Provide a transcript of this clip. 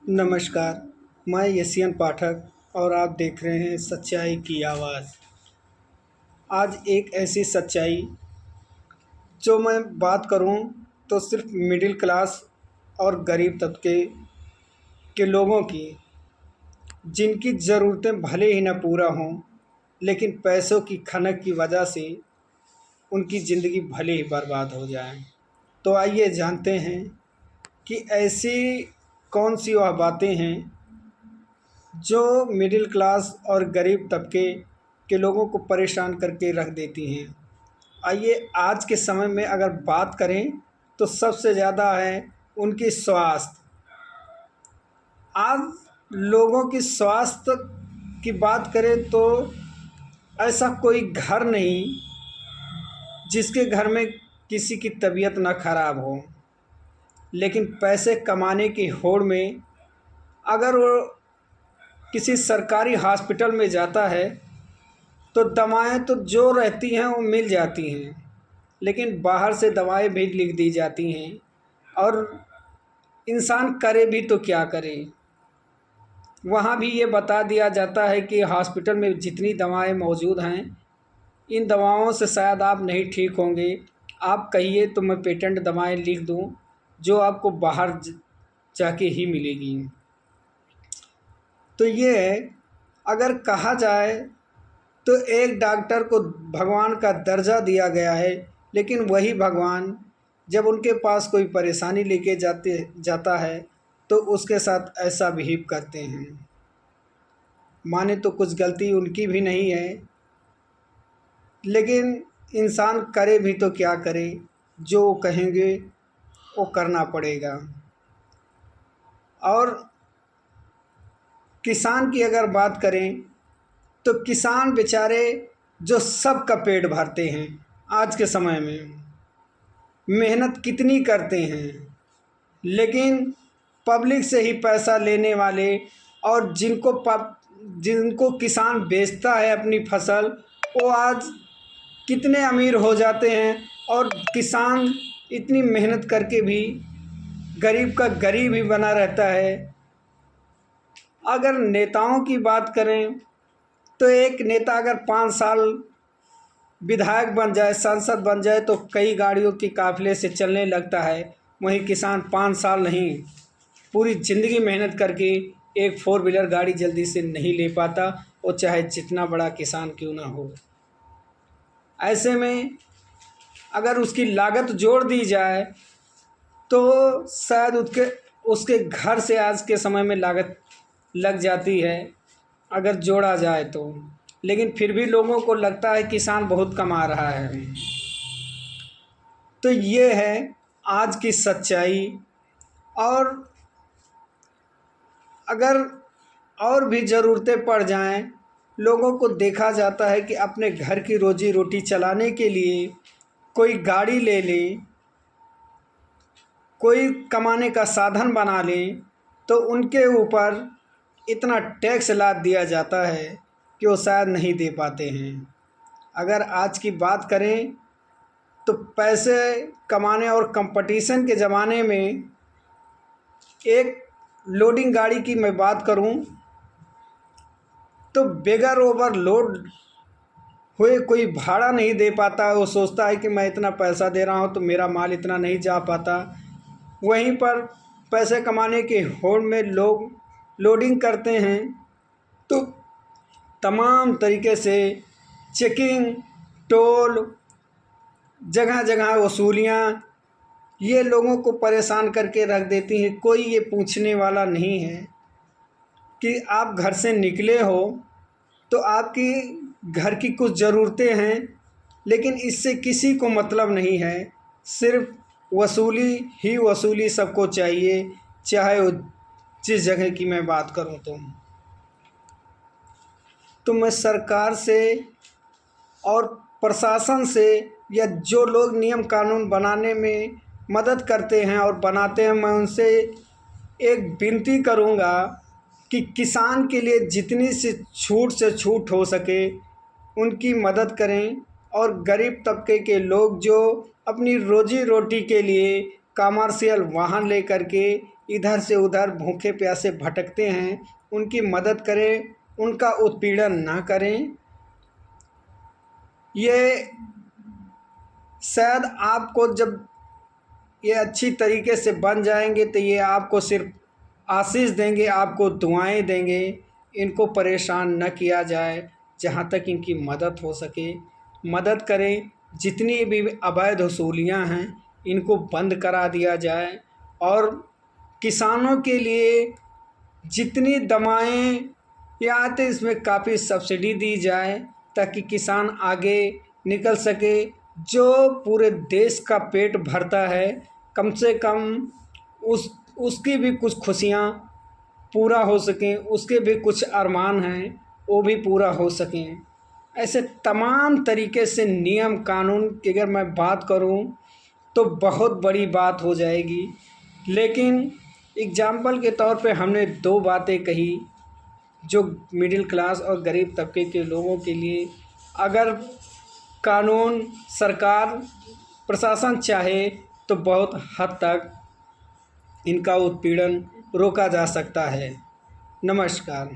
नमस्कार, मैं यसियन पाठक और आप देख रहे हैं सच्चाई की आवाज़। आज एक ऐसी सच्चाई जो मैं बात करूं तो सिर्फ मिडिल क्लास और गरीब तबके के लोगों की, जिनकी ज़रूरतें भले ही न पूरा हों, लेकिन पैसों की खनक की वजह से उनकी ज़िंदगी भले ही बर्बाद हो जाए। तो आइए जानते हैं कि ऐसी कौन सी वह बातें हैं जो मिडिल क्लास और गरीब तबके के लोगों को परेशान करके रख देती हैं। आइए आज के समय में अगर बात करें तो सबसे ज़्यादा है उनकी स्वास्थ्य। आज लोगों की स्वास्थ्य की बात करें तो ऐसा कोई घर नहीं जिसके घर में किसी की तबीयत ना खराब हो, लेकिन पैसे कमाने की होड़ में अगर वो किसी सरकारी हॉस्पिटल में जाता है तो दवाएं तो जो रहती हैं वो मिल जाती हैं, लेकिन बाहर से दवाएं भी लिख दी जाती हैं। और इंसान करे भी तो क्या करे। वहाँ भी ये बता दिया जाता है कि हॉस्पिटल में जितनी दवाएं मौजूद हैं, इन दवाओं से शायद आप नहीं ठीक होंगे। आप कहिए तो मैं पेटेंट दवाएं लिख दूं जो आपको बाहर जाके ही मिलेगी। तो ये है, अगर कहा जाए तो एक डॉक्टर को भगवान का दर्जा दिया गया है, लेकिन वही भगवान जब उनके पास कोई परेशानी लेके जाता है तो उसके साथ ऐसा बिहेव करते हैं। माने तो कुछ गलती उनकी भी नहीं है, लेकिन इंसान करे भी तो क्या करे, जो वो कहेंगे वो करना पड़ेगा। और किसान की अगर बात करें तो किसान बेचारे जो सबका पेट भरते हैं, आज के समय में मेहनत कितनी करते हैं, लेकिन पब्लिक से ही पैसा लेने वाले और जिनको किसान बेचता है अपनी फसल, वो आज कितने अमीर हो जाते हैं। और किसान इतनी मेहनत करके भी गरीब का गरीब ही बना रहता है। अगर नेताओं की बात करें तो एक नेता अगर 5 साल विधायक बन जाए, सांसद बन जाए तो कई गाड़ियों की काफ़िले से चलने लगता है। वहीं किसान 5 साल नहीं, पूरी ज़िंदगी मेहनत करके एक 4 व्हीलर गाड़ी जल्दी से नहीं ले पाता, वो चाहे जितना बड़ा किसान क्यों ना हो। ऐसे में अगर उसकी लागत जोड़ दी जाए तो शायद उसके उसके घर से आज के समय में लागत लग जाती है, अगर जोड़ा जाए तो। लेकिन फिर भी लोगों को लगता है किसान बहुत कमा रहा है। तो ये है आज की सच्चाई। और अगर और भी ज़रूरतें पड़ जाएं, लोगों को देखा जाता है कि अपने घर की रोजी रोटी चलाने के लिए कोई गाड़ी ले ले, कोई कमाने का साधन बना ले, तो उनके ऊपर इतना टैक्स लाद दिया जाता है कि वो शायद नहीं दे पाते हैं। अगर आज की बात करें तो पैसे कमाने और कंपटीशन के ज़माने में एक लोडिंग गाड़ी की मैं बात करूं तो बेगर ओवरलोड हुए कोई भाड़ा नहीं दे पाता। वो सोचता है कि मैं इतना पैसा दे रहा हूं तो मेरा माल इतना नहीं जा पाता। वहीं पर पैसे कमाने के होड़ में लोग लोडिंग करते हैं तो तमाम तरीके से चेकिंग, टोल, जगह जगह वसूलियाँ, ये लोगों को परेशान करके रख देती हैं। कोई ये पूछने वाला नहीं है कि आप घर से निकले हो तो आपकी घर की कुछ ज़रूरतें हैं, लेकिन इससे किसी को मतलब नहीं है। सिर्फ वसूली ही वसूली सबको चाहिए, चाहे वो जिस जगह की मैं बात करूं। तो मैं सरकार से और प्रशासन से, या जो लोग नियम कानून बनाने में मदद करते हैं और बनाते हैं, मैं उनसे एक विनती करूंगा कि किसान के लिए जितनी से छूट हो सके उनकी मदद करें। और गरीब तबके के लोग जो अपनी रोजी रोटी के लिए कमर्शियल वाहन लेकर के इधर से उधर भूखे प्यासे भटकते हैं, उनकी मदद करें, उनका उत्पीड़न ना करें। ये शायद आपको जब ये अच्छी तरीके से बन जाएंगे तो ये आपको सिर्फ आशीष देंगे, आपको दुआएं देंगे। इनको परेशान न किया जाए, जहाँ तक इनकी मदद हो सके मदद करें। जितनी भी अवैध वसूलियाँ हैं इनको बंद करा दिया जाए, और किसानों के लिए जितनी दवाएं या आते इसमें काफ़ी सब्सिडी दी जाए, ताकि किसान आगे निकल सके। जो पूरे देश का पेट भरता है, कम से कम उसकी भी कुछ खुशियाँ पूरा हो सकें, उसके भी कुछ अरमान हैं वो भी पूरा हो सकें। ऐसे तमाम तरीके से नियम कानून की अगर मैं बात करूं तो बहुत बड़ी बात हो जाएगी, लेकिन एग्जाम्पल के तौर पे हमने दो बातें कही जो मिडिल क्लास और गरीब तबके के लोगों के लिए अगर कानून, सरकार, प्रशासन चाहे तो बहुत हद तक इनका उत्पीड़न रोका जा सकता है। नमस्कार।